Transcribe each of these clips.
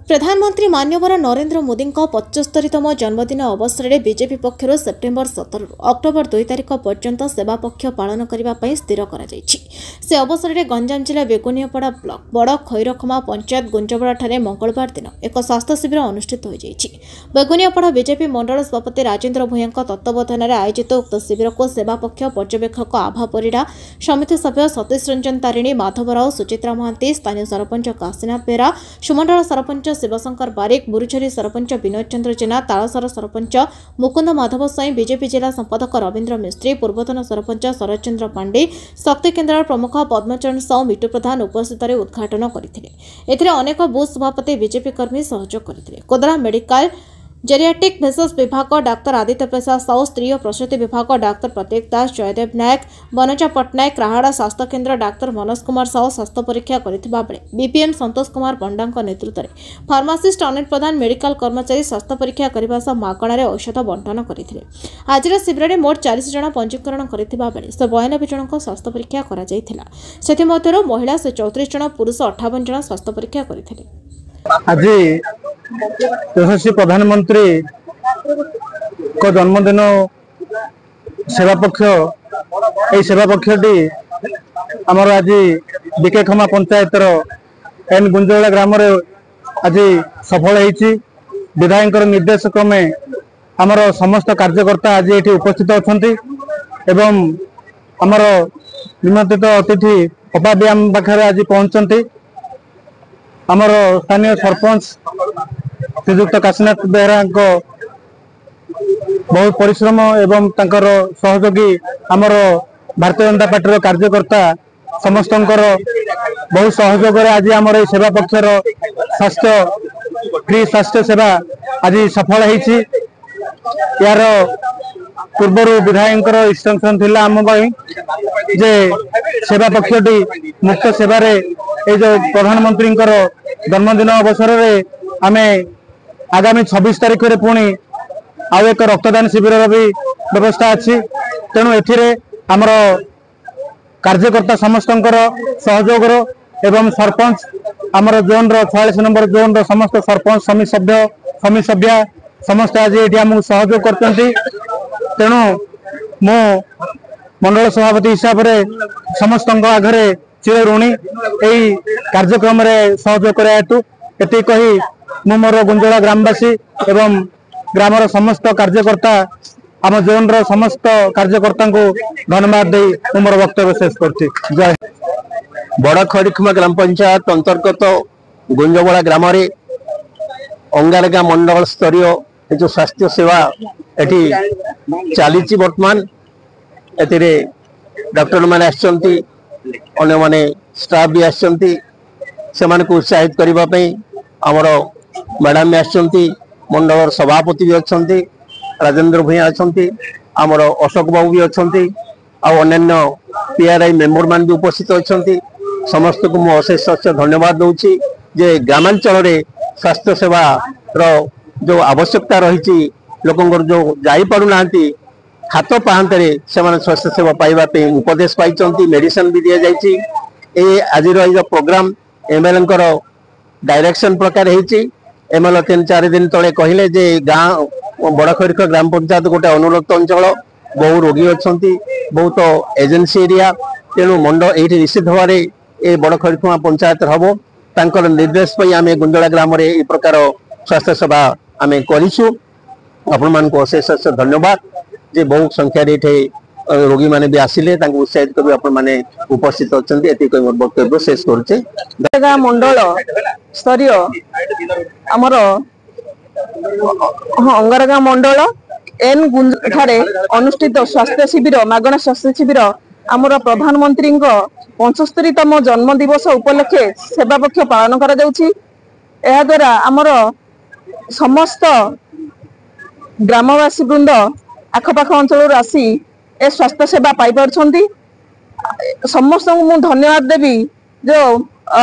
प्रधानमंत्री मान्यवर नरेंद्र मोदी 75तम जन्मदिन अवसर में बीजेपी पक्षर सेप्टेम्बर 17 अक्टोबर 2 तारिख पर्यंत सेवा पक्ष पालन करने स्थिर कर से अवसर में गंजाम जिला बेगुनियापड़ा ब्लॉक बड़ खैरखमा पंचायत गुंजबड़ा मंगलवार दिन एक स्वास्थ्य शिविर अनुष्ठित हो बेगुनियापड़ा बीजेपी मंडल सभापति राजेन्द्र भूया तत्वावधान में आयोजित उक्त शिविर को सेवा पक्ष पर्यवेक्षक आभा परिड़ा समिति सभ्य सतीश रंजन तारिणी माधव राव सुचित्रा महांती स्थानीय सरपंच काशीनाथ बेहरा सुमंडल सरपंच शिवशंकर बारिक बुरुचरी सरपंच विनोद चंद्र जेना तालसर सरपंच मुकुंद माधव साई बीजेपी जिला संपादक रवींद्र मिस्त्री पूर्वतन सरपंच शरद चंद्र पांडे शक्ति केन्द्र प्रमुख पद्मचरण साहू मिटू प्रधान उपस्थित उद्घाटन करते अनेक बूथ सभापति बीजेपी कर्मी सहयोग करते कोदरा मेडिकल जेरियाटिक विशेष विभाग डाक्तर आदित्य प्रसाद साहू स्त्री और प्रसूति विभाग डाक्तर प्रतीक दास जयदेव नायक बनजा पट्टनायक राहाड़ा स्वास्थ्य केन्द्र डाक्तर मनोज कुमार साहू स्वास्थ्य परीक्षा करथिबा बेले बीपीएम संतोष कुमार पंडा नेतृत्व में फार्मासिस्ट अनिल प्रधान मेडिकल कर्मचारी स्वास्थ्य परीक्षा करने सह मागणार औषध बंटन करते आज शिविर में मोट 40 जन पंजीकरण करथिबा बेले 92 जन स्वास्थ्य परीक्षा करा जायथिला सेथिमध्यरु महिला 34 जन पुरुष 58 जन स्वास्थ्य परीक्षा करथिले। आज यशस्वी प्रधानमंत्री को जन्मदिन सेवा पक्ष सेवा पक्षटी आमर आज बीकेखमा पंचायत एन गुंजबड़ा ग्राम आज सफल होती विधायक निर्देश क्रमे आमर समस्त कार्यकर्ता आज ये उपस्थित अच्छा आमर निमंत्रित अतिथि अपा भी आम पाखे आज पहुंचती आमर स्थानीय सरपंच श्रीजुक्त काशीनाथ बेहरा बहुत परिश्रम एवं तांकर सहयोगी आमर भारतीय जनता पार्टी कार्यकर्ता समस्त बहुत सहयोग आज आमर सेवा पक्षर स्वास्थ्य फ्री स्वास्थ्य सेवा आज सफल होती यार पूर्वर विधायक इंस्ट्रक्शन थिला आम जे सेवा पक्षटी मुक्त सेवार ये जो प्रधानमंत्री जन्मदिन अवसर में आम आगामी 26 तारिख में पुणी आउ एक रक्तदान शिविर भी व्यवस्था अच्छी तेणु एमर कार्यकर्ता समस्त सहयोग एवं सरपंच आमर जोन 46 नंबर जोन समस्त सरपंच समिति सभ्य समस्त आज ये आम सहयोग करते तेणु मो मंडल सभापति हिसाब से समस्त आगे चिर ऋणी यही कार्यक्रम में सहयोग कर हेतु ये कही मु मोर गुंजबड़ा ग्रामवासी एवं ग्रामर समस्त कार्यकर्ता आम जोन समस्त कार्यकर्ता को धन्यवाद दे मोर वक्तव्य शेष करती। जय बड़ खैरखमा ग्राम पंचायत अंतर्गत गुंजबड़ा ग्राम अंगारगा मंडल स्तरीय जो स्वास्थ्य सेवा एटी चली बर्तमान ए डॉक्टर मैंने अन्य माने स्टाफ भी आसछंती से उत्साहित करने आमर मैडम भी आसछंती मंडल सभापति भी अच्छा राजेन्द्र भूया अच्छा आमर अशोक बाबू भी अच्छा अन्य पीआरआई मेंबर मान भी उपस्थित अच्छा समस्त को मुझे अशेष धन्यवाद दूची जे ग्रामांचल स्वास्थ्य सेवा जो आवश्यकता रही लोक जो जापारूना हाथ पाहांतरे से स्वास्थ्य सेवा पाइबापी उपदेश पाई मेडिसिन भी दि जाए आज प्रोग्राम एमएलए डायरेक्शन प्रकार एमएलए 3-4 दिन तले कहले जे गाँ बड़ खैरख ग्राम पंचायत गोटे अनुन्नत अंचल बहु रोगी अच्छा बहुत एजेंसी एरिया तेणु मंडल ये निश्चित भाव ये बड़ खैरखमा पंचायत हम तांकर निर्देश पाई आम गुंजबड़ा ग्राम ये प्रकार स्वास्थ्य सेवा आम करूँ आपण मान को अशेष धन्यवाद जे बहु संख्यार ये रोगी माने भी आसिले उत्साहित कर आपण माने उपस्थित अच्छा वक्तव्य शेष करुचे। मंडल स्तरीय आमर अंगारगा मंडल एन गुंज अनुष्ठित स्वास्थ्य शिविर मागणा स्वास्थ्य शिविर आमर प्रधानमंत्री 75तम जन्म दिवस उपलक्षे सेवा पक्ष पालन करा जाउछि। एहा द्वारा आमर समस्त ग्रामवासी वृंद आखपाख अंचल आसी ए स्वास्थ्य सेवा पाई पारछंती समस्त को धन्यवाद देवी जो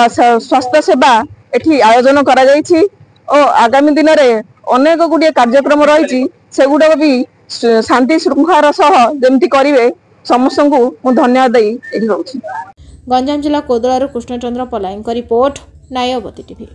स्वास्थ्य सेवा एठी आयोजन करा जायछि और आगामी दिन में अनेक गुड़िया कार्यक्रम रही से गुड़ा भी शांति श्रृंखलार सह जमती करेंगे समस्त को धन्यवाद दे। गंजाम जिला कोदलारू कृष्णचंद्र पलाईं रिपोर्ट नायवती टीवी।